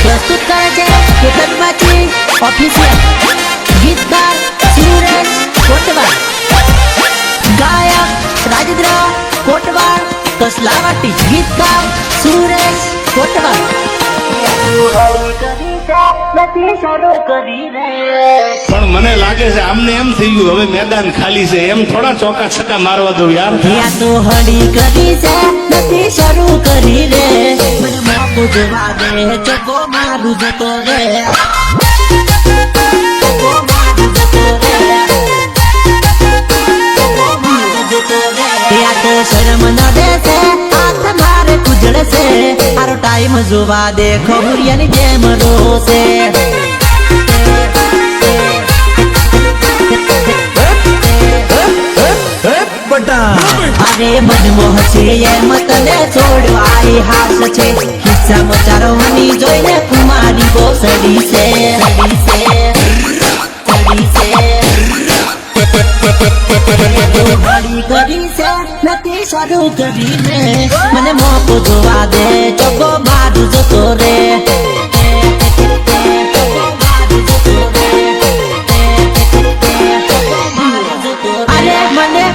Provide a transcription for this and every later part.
प्रस्तुत करे છે કેતનબાજી ઓફિશિયલ ગીતકાર સુરેશ કોટવાડ ગાયક રાજેન્દ્ર કોટવાડ કસલાવાટી ગીતકાર સુરેશ કોટવાડ પણ મને લાગે છે આમને એમ થઈ ગયું હવે મેદાન ખાલી છે એમ થોડા ચોકા છક્કા મારવા દો યાર યા તો હળી કરી છે નથી શરૂ કરી રે મને મોકો જવા દે ચોકો મારું જતો રે ચોકો મારું જતો રે ચોકો મારું જતો રે યા તો શરમ ન દેશે હાથ મારે કુજળશે આરો ટાઈમ જોવા દે ખબુરિયાની જેમ રોશે અરે મનમોહ છે એમ તને છોડવાય હાસ છે ખિસ્સા મચારવાની જોઈને કુમારી બહુ સડી છે કરી છે નથી શરૂ કરીને મને મોકો જોવા દે ચોકો મારું જતો રે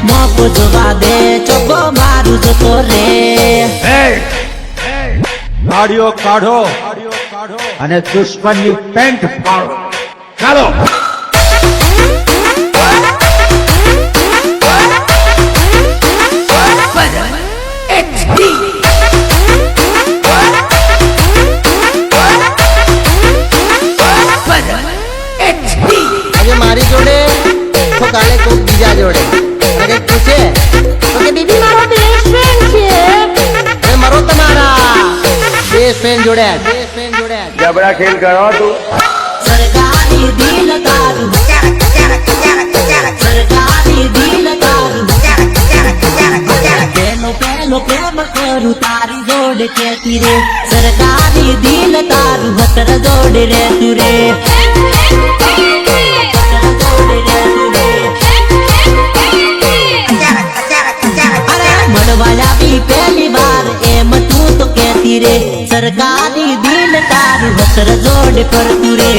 મોકો જોવા દે ચોકો મારું જતો રે ગાડીઓ કાઢો અને દુશ્મનની પેન્ટ ફાડો ચાલો આજે મારી જોડે તો કાલે કોઈક બીજા જોડે પૂછે તો કે દીદી મારો બેસ્ટ ફ્રેન્ડ છે એ મારો તમારા બેસ્ટ ફ્રેન્ડ જોડે જબરા ખેલ કરો તું સરકારી દિલ તારું સરકારી દિલ તારું પેલો પ્રેમ કરું તારી જોડે કેતી રે સરકારી દિલ તારું હતર જોડે રે તું રે पहली बार एम तू तो कहती रे सरकारी दिल तारू हसर जोड़ कर तू रे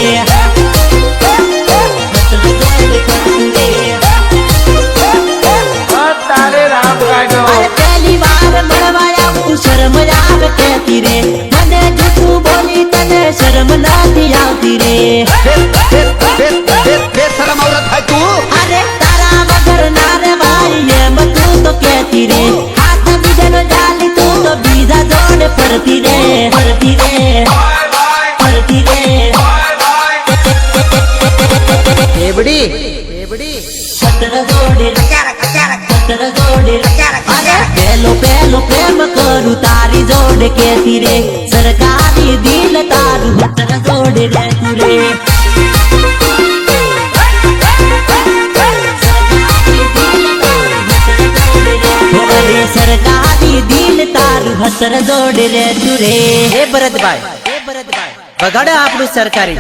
पहली बार मरवाया तू शर्म याद कहती रे मने झूठू बोली तने शर्म नहीं आती रे शर्म औरत है तू अरे तारा मगर नारे भाई एम तू तो कहती रे जाली तू तो बीजा जोड़े पड़ती रे एबड़ी सतर जोड़े अरे पहलो प्रेम करू तारी जोड़े कहती रे सरकारी दिल तारू सतर जोड़े रे तू रे सरकारी दिल तारू हसर जोड़े रे तू रे ए भरतभाई बगाड़े आपनु सरकारी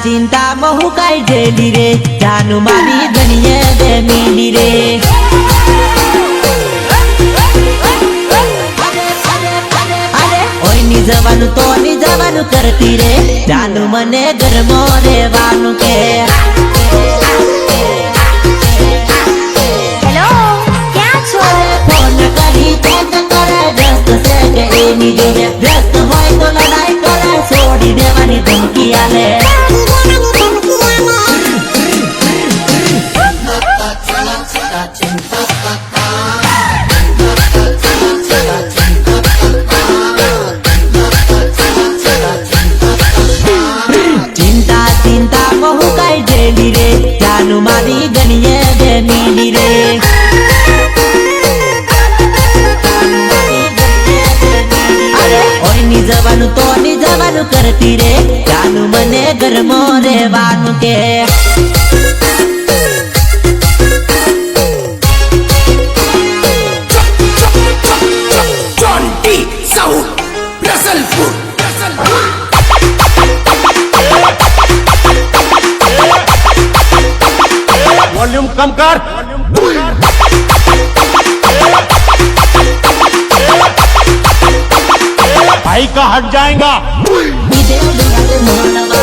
चिंता महू काई डेली रे जानू मारी धनिये दे मिली रे ओय नी जवानु तो नी जवानु करती रे जानू मने गरमो रेवानु के हेलो क्या छो फोन करी चेक करे व्यस्त से के एनी जोड़े व्यस्त होय तो लड़ाई करे छोड़ी देवानी धमकी आले મારું કરતી રે ચાલુ મને ઘરમો રહેવાનું કે वॉल्यूम कम कर भाई का हट जाएगा इदे लुराते माणवा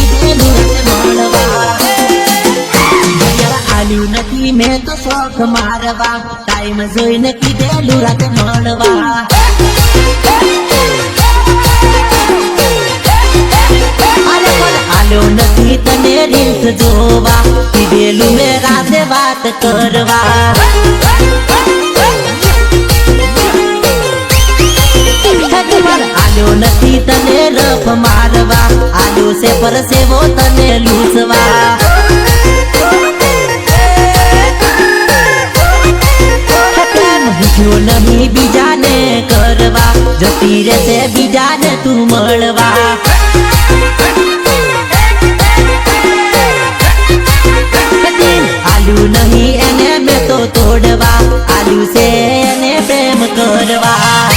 इदे लुराते माणवा જરા આલ્યું નથી મેં તો શોખ મારવા ટાઈમ જોઈને કીધેલું રાતે મળવા અરે પણ આલ્યો નથી તને રીલ્સ જોવા કીધેલું મેં રાતે વાત કરવા આલ્યો નથી તને રફ મારવા આલ્યો છે પર સેવો તને લૂસવા પૂછ્યો નહીં બીજાને કરવા જતી રહેશે બીજાને તું મળવા આલ્યું નહીં એને મેં તો તોડવા આલ્યું છે એને પ્રેમ કરવા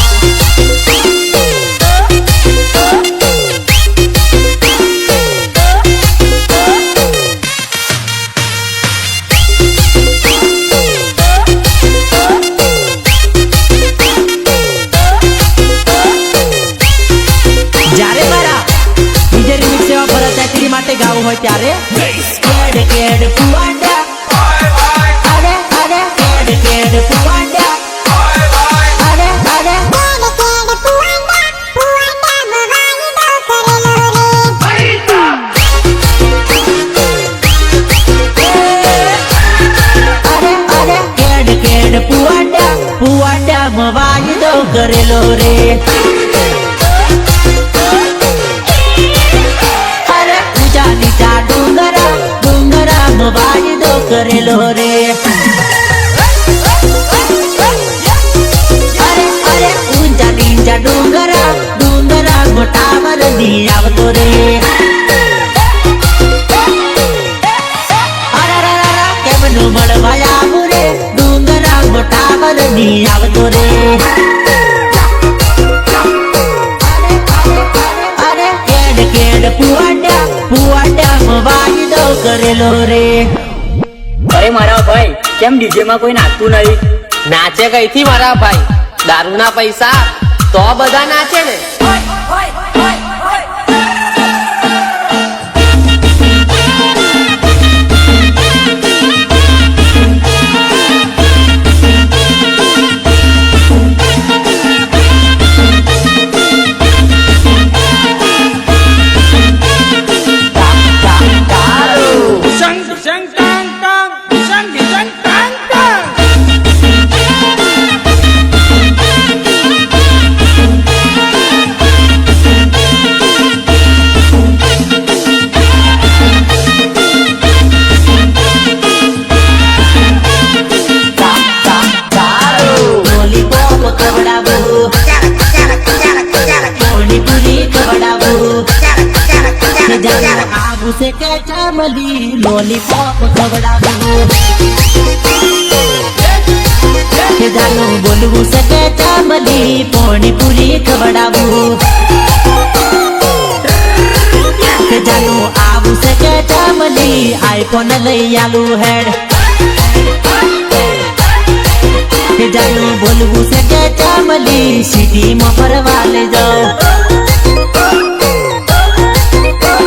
જ્યારે મારા બીજે રિમિક્સ સેવા ભરત ચાકરી માટે ગાવું હોય ત્યારે કેડ કેડ ફુવાડા અરે અરે કેડ કેડ ફુવાડા અરે અરે અરે અરે કેડ કેડ ફુવાડા ફુવાડા માં વાયદો કરેલો રે નીચા ડુંગરા ડુંગરા વાયદો કરેલો રે અરે અરે ઊંચા નીચા ડુંગરા ડુંગરા મોટાવર ની આવતો રે અરે કેમનું મળવા આવું રે ડુંગરા મોટાવર ની આવતો રે અરે કેડ કેડ પુવાડા પુવાડામાં વાયદો કરેલો રે અરે મારા ભાઈ કેમ ડીજે માં કોઈ નાચતું નહીં? નાચે કઈથી મારા ભાઈ દારૂના પૈસા તો બધા નાચે ને से के चामली लॉलीपॉप खवड़ाबू के जानो बोलबू से के चामली पानी पूरी खवड़ाबू के जानो आबू से के चामली आईफोन लई आलू हेड के जानो बोलबू से के चामली सिटी में फरवा ले जाओ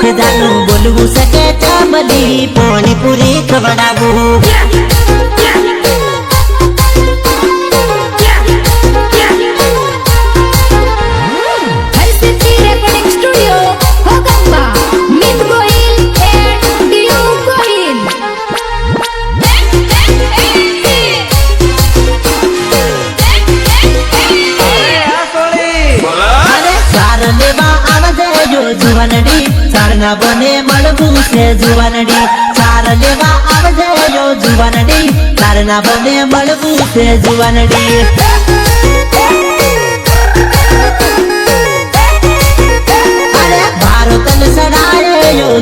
के जानो बोलबू सके चामली पानी पूरी खवड़ाबू जुवानडी सारना बने मळबू से जुवानडी सार लेवा आवजे यो जुवानडी सारना बने मळबू से जुवानडी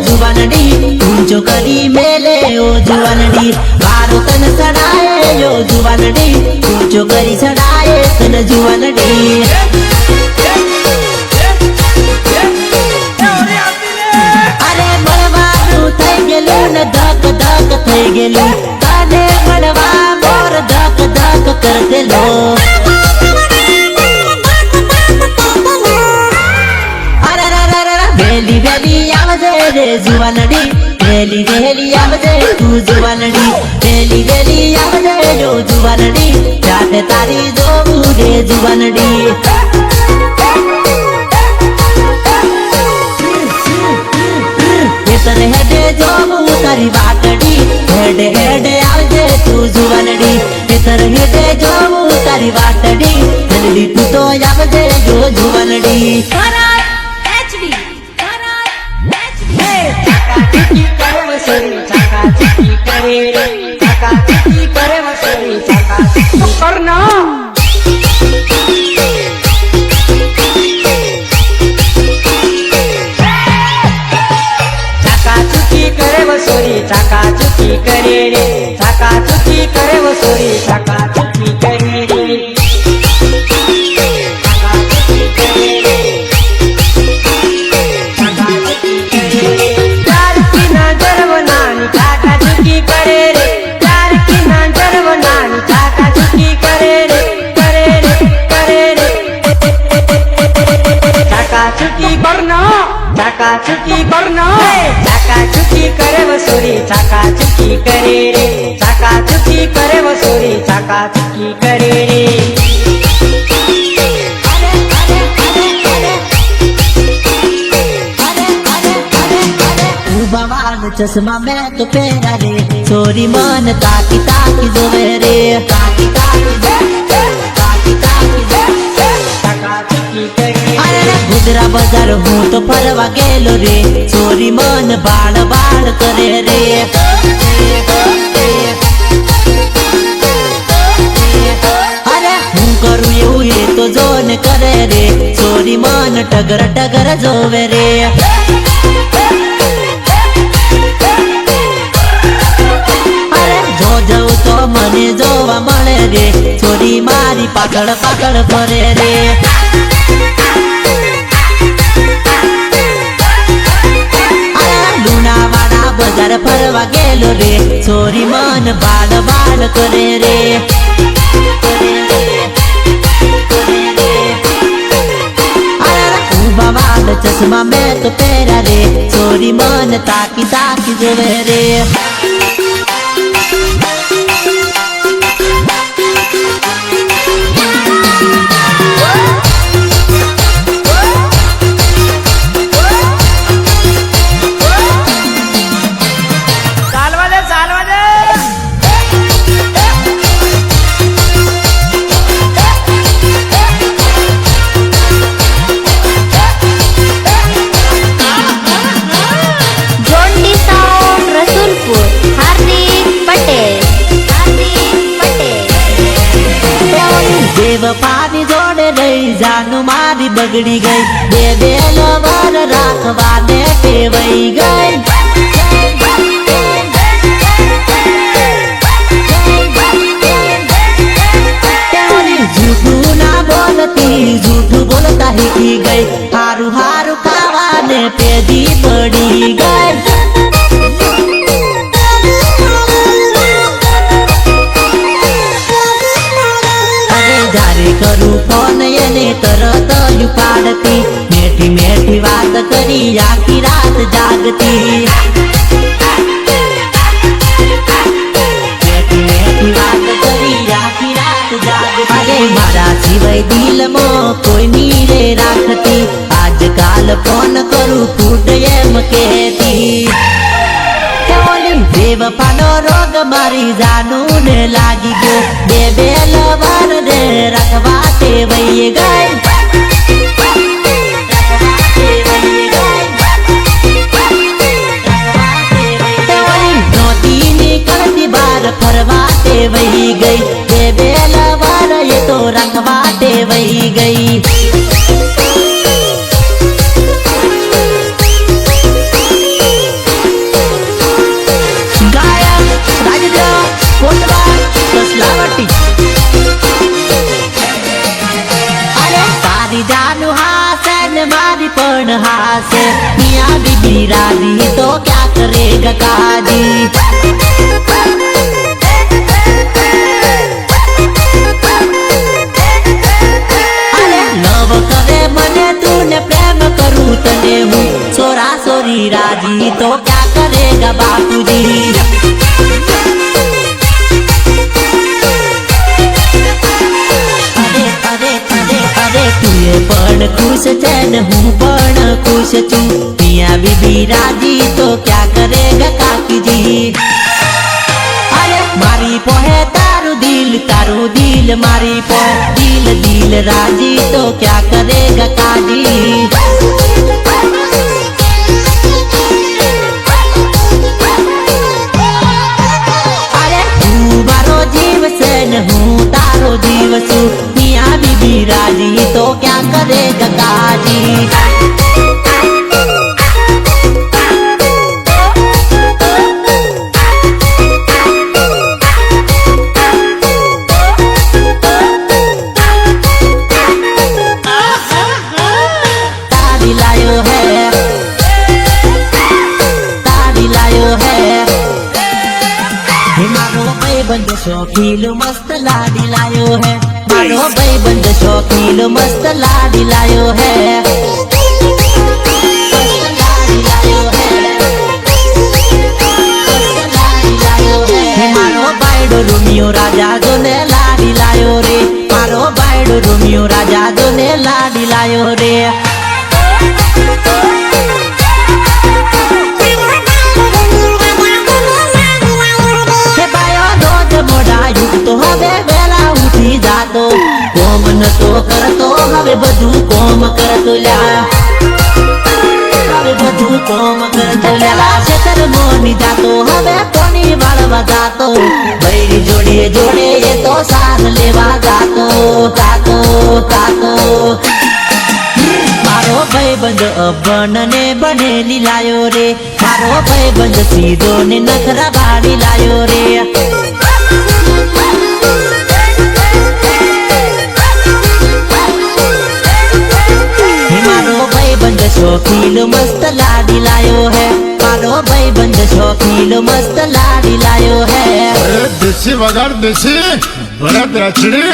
जुवानडी ऊंचो करी मेले ओ जुवानडी मारो तन सड़ाए यो जुवानडी ऊंचो करी सड़ाए तन जुवानडी अरे મળવાનું થઈ ગયેલું ને ધક ધક થઈ ગયેલું તને મળવા મોર ધક ધક કરતેલો વેલી વેલી આવજે રે જુવાનડી વેલી વેલી આવજે તું જુવાનડી વેલી વેલી આવજે જો જુવાનડી જાતે તારી જોવું રે જુવાનડી ખેતર હેડે જોવું તારી વાટડી હેડે હેડે આવજે તું જુવાનડી ખેતર હેડે જોવું તારી વાટડી જલ્દી તું તો આવજે જો જુવાનડી चाकाचुकी करे रे चाकाचुकी करे वो सोरी चाकाचुकी करे रे चाकाचुकी करे रे चाकाचुकी करे रे प्यार की नजर वो नानी चाकाचुकी करे रे प्यार की नजर वो नानी चाकाचुकी करे रे करे रे करे रे चाकाचुकी करना चाकाचुकी करना चाकाचुकी करे वो सोरी चाकाचुकी करे रे चाकाचुकी करे वो सोरी चाकाचुकी करे रे चश्मा मैं तो पहना रे सोरी मन ताकी ताकी जोवे रे ताकी ताकी ताकी ताकी चाकाचुकी करे अरे गुजरा बाजार हूँ तो फरवा गेलो रे सोरी मन बाड़ बाड़ करे रे अरे हूँ करूँ એવું એ તો જોન કરે રે સોરી मन टगर टगर જોવે રે જવું તો મને જોવા મળે રે છોરી મારી પાછળ પાછળ ફરે રે લુણાવાડા બજાર ફરવા ગયેલો રે છોરી મન બાળ બાળ કરે રે વાળ ચશ્મા મેં તો પહેરા રે છોરી મન તાકી તાકી જોવે રે પાની જોડે રહી જાનું મારી બગડી ગઈ બે બે લવર રાખવાને ટેવાઈ ગઈ જૂઠું ના બોલતી જૂઠું બોલતા હીખી ગઈ હારું હારું ખાવાને પેદી પડી ગઈ करू फोन एने तरत उपाड़ती मेठी मेठी बात करी आखी रात जागती मेठी मेठी बात करी आखी रात जागती अरे मारा सिवाय दिल मो कोई नीरे राखती आजकाल फोन करू फूट एम कहती बेवफानो रोग मारी जानू ने लागी गयो बे बे लवर रे रखवा टेवाई गई नौती निकलती बार फरवा टेवाई गई बे बे लवर ये तो रखवा टेवाई गई पण हासे मियाँ बीबी राजी तो क्या करेगा काजी। अरे लव करे मने तूने प्रेम करूँ तने हूँ सोरा सोरी राजी तो क्या करेगा बापूजी। તું પણ ખુશ છે ને હું પણ ખુશ છું મિયાँ બીબી રાજી તો क्या करेगा કાકીજી। અરે મારી પોહે તારું દિલ મારી પોહે દિલ રાજી તો क्या करेगा કાજી। અરે તું મારો જીવ છે ને હું તારો જીવ છું मियाँ बीबी राजी तो क्या करेगा काजी। तारी लायो है मारो भाईबंध शौकीन मस्त लाडी लायो है मारो भाईबंध शौकीन मस्त लाडी लायो है। मारो बायडो रोमियो राजा जो ने लाडी लायो रे मारो बायडो रोमियो राजा जो ने लाडी लायो रे। તો હવે વેલા ઉઠી જાતો કોમ નતો કરતો હવે બધું કોમ કરતો લ્યા હવે બધું કોમ કરતો લ્યા ખેતર મોની જાતો હવે કોની વાળવા જાતો બૈરી જોડે જોડે એ તો સાથ લેવા જાતો જાતો જાતો। મારો ભાઈબંધ અભણ ને બનેલી લાયો રે મારો ભાઈબંધ સીધો ને નખરા બાળી લાયો રે। मारो भाईबंध शौकीन मस्त लाडी लायो है मारो भाईबंध शौकीन मस्त लाडी लायो है। देसी वगाड़ देसी बड़ा दचड़ी।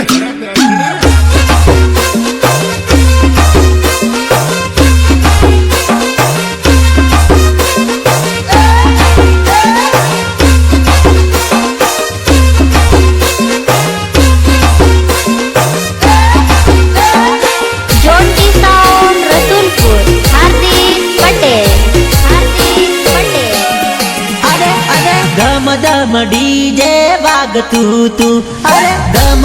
धम डीजे वाग तू अरे धम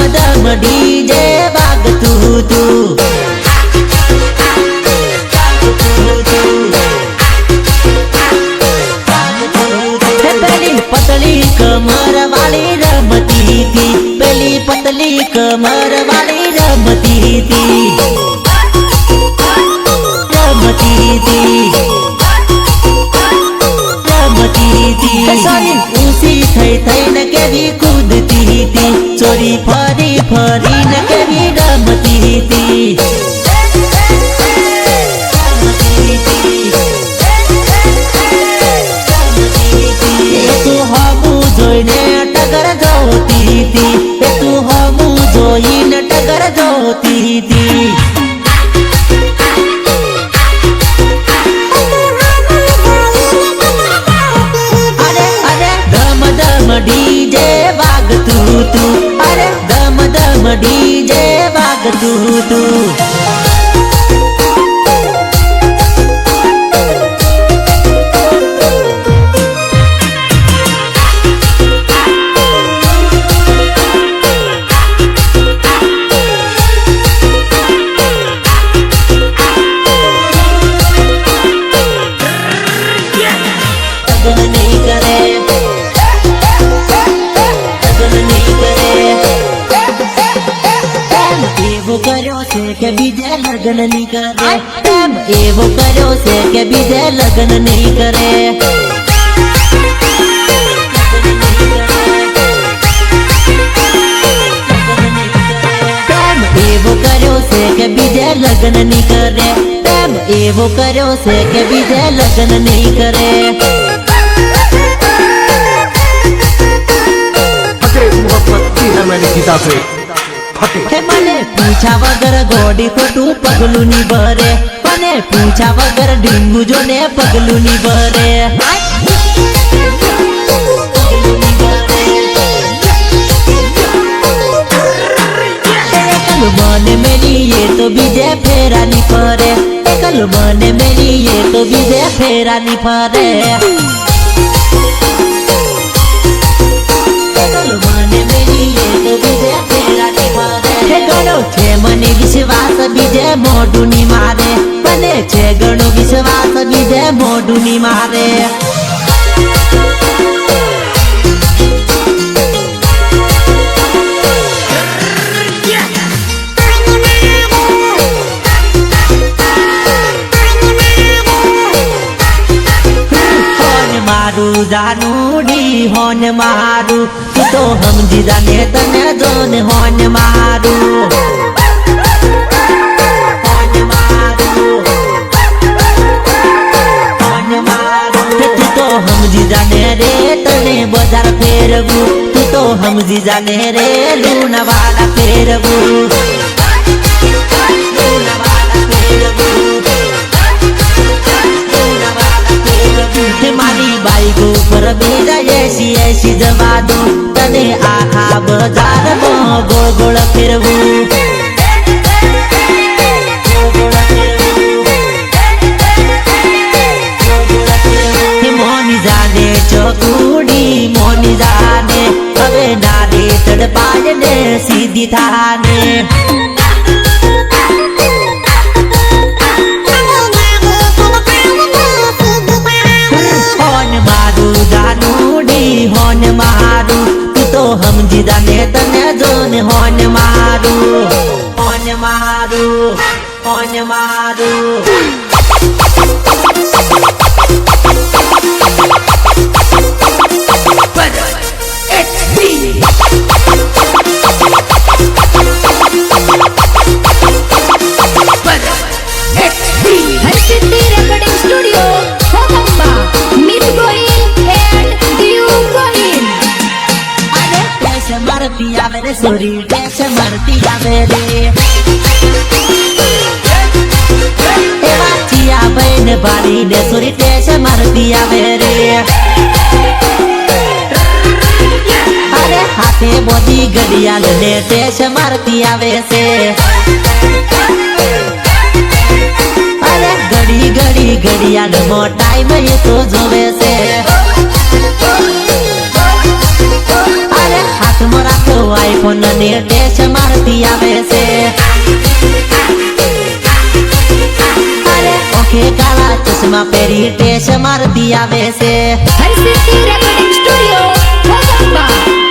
डीजे वाग तू पहली पतली कमर वाली रमती थी पहली पतली कमर वाली रमती थी ऊसी थई न केवी कूदती थी चोरी फरी फरी न केवी रमती थी। तू हमू जोईने टगर जोती थी तू हमू जोईने टगर जोती थी। डीजे वाग तू अरे दम डीजे वाग तू। के बीजे लगन नहीं करे प्रेम एवो करो से के बीजे लगन नहीं करे। प्रेम एवो करो से के बीजे लगन नहीं करे प्रेम એવો કર્યો છે કે બીજે લગ્ન નહીં કરે. फतेह मोहब्बत की है मैंने गीता से फतेह હે મને પૂછા વગર ગોડી ખોટું પગલું ની ભરે. મને પૂછા વગર ડીંગુ જો ને પગલું ની ભરે. એકલ મને મેલીએ તો બીજે ફેરાની ફરે. એકલ મને મેલીએ તો બીજે ફેરાની ફરે. એકલ મને મેલીએ તો બીજે ફેરાની ફરે. હે ગણો છે મને વિશ્વાસ બીજે મોઢું ની મારે. મને છે ગણો વિશ્વાસ બીજે મોઢું ની મારે. હોન મારું જાનુડી હોન મારું તું તો સમજી જાને તને જોને હોન મારું. હોન મારું હોન મારું તું તો સમજી જાને રે તને બજાર ફેરવું. તું તો સમજી જાને રે લુણાવાડા ફેરવું. લુણાવાડા ફેરવું. હે મારી બાઈક ઉપર બેજા એસી એસી જવા દો. તને આખા બજારમાં ગોળ ગોળ ફેરવું. હે મોની જાને ચકુડી મોની જાને હવે નારી તડપાય ને સીધી થાને. હોન મારું જાનુડી હોન મારું તું તો સમજી જાને તને જોને હોન મારું. હોન મારું હોન મારું. Harsiddhi Recording Studio, Kokamba, Meet Goyil and Diu Goyil. અરે ટેસ મારતી આવે રે સોરી ટેસ મારતી આવે રે. એવા ચિયા બહેન ભાડીને સોરી ટેસ મારતી આવે રે. અરે હાથે બોધી ઘડિયાળ ને ટેસ મારતી આવે છે. અરે ઘડી ઘડી ઘડિયાળમાં ટાઈમ એ તો જોવે છે. અરે હાથમાં રાખો આઈફોન ને ટેસ મારતી આવે છે. અરે ઓખે કાળા ચશ્મા પહેરી ટેસ મારતી આવે છે. Harsiddhi Recording Studio, Kokamba,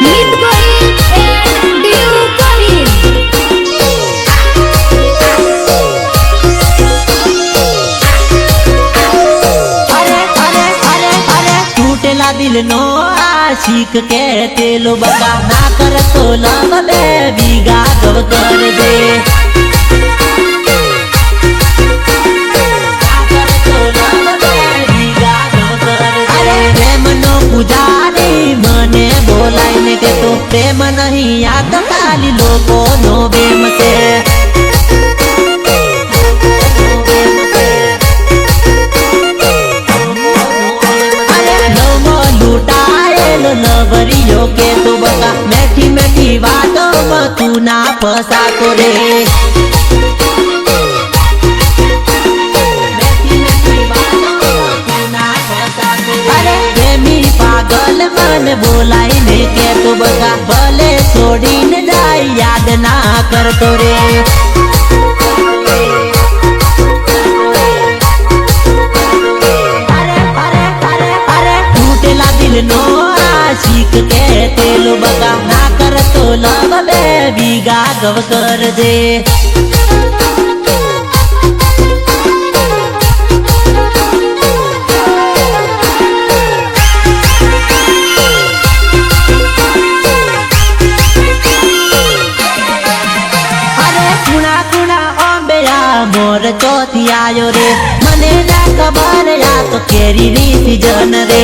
Meet Goyil and Diu Goyil. અરે અરે અરે અરે તૂટેલા દિલનો આશિક કે તેલો બગા ના કરતો લવ બે બીગા ગવ કર દે. અરે પ્રેમનો પૂજારી મને બોલાઈને કે તો પ્રેમ નહીં આ તો ખાલી લોકોનો વેમ છે. અરે નવમો લૂંટાયેલો લવરિયો કે તો બકા મેઠી મેઠી વાતોમાં તું ના ફસાતો રે. અરે પ્રેમી પાગલ મને બોલાઈને કે તો બકા ભલે છોડીને જાય યાદ ના કરતો રે. અરે અરે અરે અરે તૂટેલા દિલનો આશિક કે તેલો બકા ના કરતો લવ બે બીગા ગવ કર દે. અરે ખૂણા ખૂણા ઓંબે આ મોર ચોથી આયો રે મને ના ખબર આ તો કેરીની સીઝન રે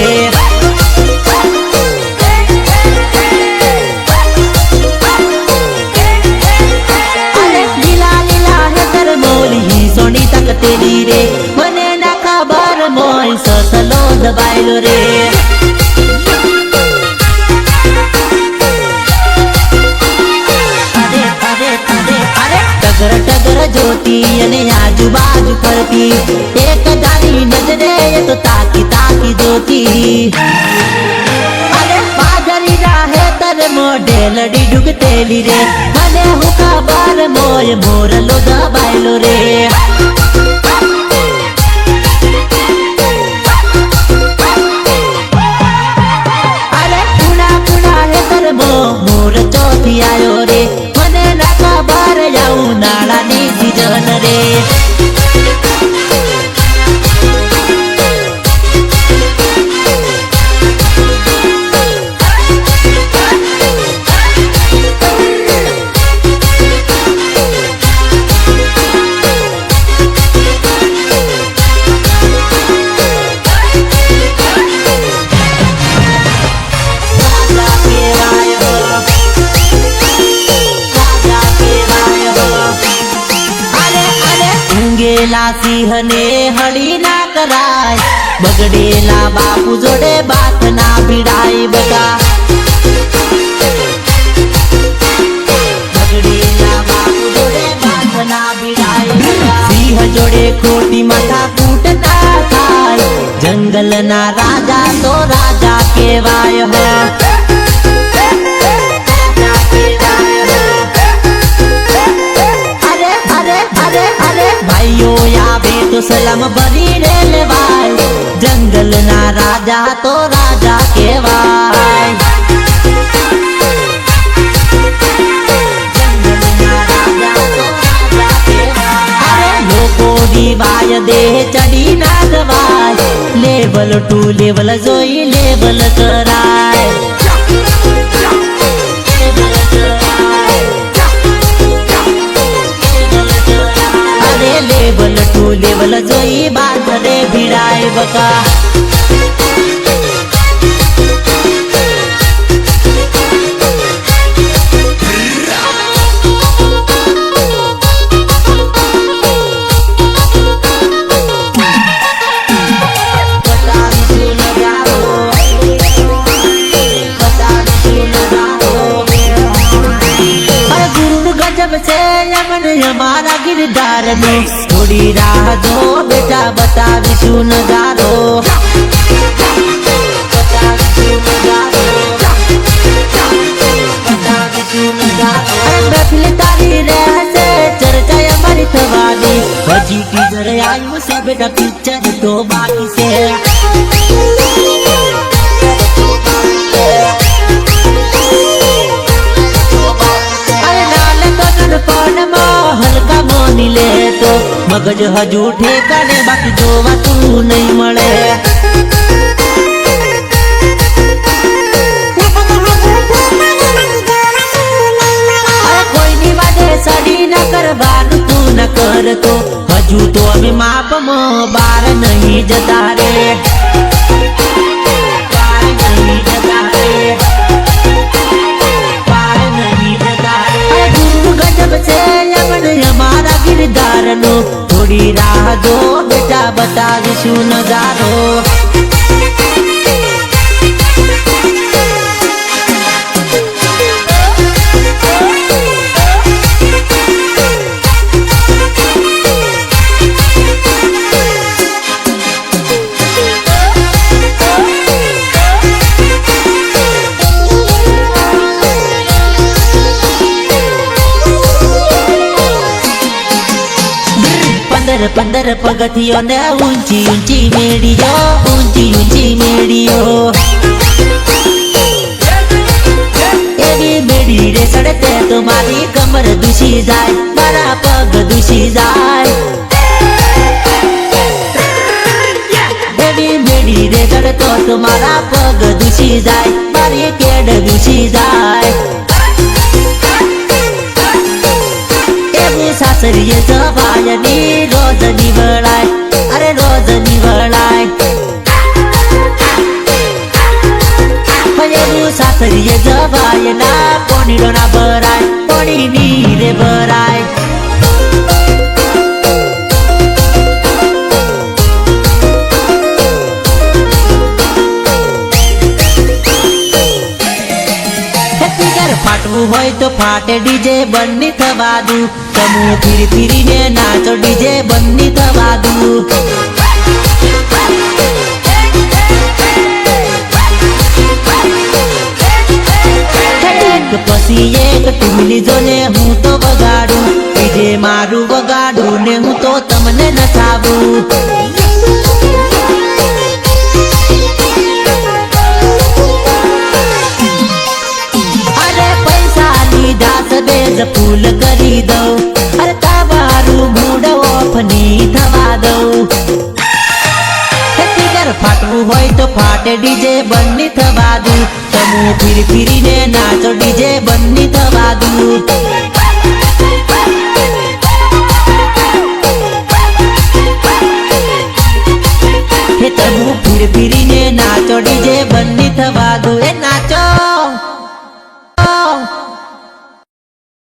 અરે લીલા લીલા હેતર મોલી સોની તક તેરી રે મને ના ખબર મોય સસલો દબાયેલો રે ટગર ટગર જોતી અને આજુબાજુ ફરતી એક જાની નજરે એ તો તાકી તાકી જોતી અરે પાદરી રાહે તર મોઢે લડી ડૂગતેલી રે મને હું ખબર મોય મોરલો દબાયેલો રે અરે કુણા કુણા હે તર મોર ચોથી આયો રે મને ના ખબર જાઉં નાળાની સીઝન રે ઊંઘેલા સિંહને હળી ના કરાય બગડેલા બાપુ જોડે બાત ના ભીડાય બકા બગડેલા બાપુ જોડે બાત ના ભીડાય બકા સિંહ જોડે ખોટી માથા ફૂટ ના થાય જંગલના રાજા તો રાજા કહેવાય હો ભાઈઓ આવે તો સલામ ભરીને લેવાય જંગલના રાજા તો રાજા કહેવાય જંગલના રાજા તો રાજા કહેવાય અરે લોકો દિવાય દેહ ચડી ના જવાય લેવલ ટુ લેવલ જોઈ લેવલ કરાય લેવલ ટુ લેવલ જોઈ બાંધરે ભીડાય બકા हमारा गिरदार नो थोड़ी राह दो बेटा बतावीशु नजारो महफिल तारी रहसे चर्चा हमारी थवानी हजी की जरे आयु से बेटा पिक्चर तो बाकी से હલકા મોની લે તો મગજ હજુ ઠેકાણે બાકી જોવાતું નહીં મળે કોઈની વાદે સડી ન કરવાનું તું ન કરતો હજુ તો અમે માપમાં બાર નહીં જતા રે બાર નહીં જતા રે બાર નહીં જતા રે ગુરુ ગજબ છે हमारा गिरदार नो थोड़ी राह दो बेटा बतावीशु नजारो पंदर पगथियों ने ऊंची ऊंची मेड़ियो एवी मेड़ी रे सड़ते तुम्हारी कमर दुशी जाए मारा पग दुशी जाए एवी मेड़ी रे सड़तो तुम्हारा पग दुशी जाए मारी केड़ दुशी जाए સાસરીએ જવાય ની રોજ નીવડાય, અરે રોજ નીવડાય. એવું સાસરીએ જવાય ના પોણીડો ના ભરાય, પોણી નીરે ભરાય. ફાટવું હોય તો ફાટે ડીજે બંધ થવા દુ, સમૂહ ફીરી ફીરીને નાચો ડીજે બંધ થવા દુ. એક પછી એક ટુમલી જોને હું તો વગાડું, ડીજે મારું વગાડું ને હું તો તમને નચાવું. ફૂલ કરી દઉં, અરે તમારું મૂડ ઓફ ની થવા દઉં. ફિગર ફાટવું હોય તો ફાટે ડીજે બંધ થવા દઉં, સમૂહ ફીરી ફીરીને નાચો ડીજે બંધ થવા દઉં.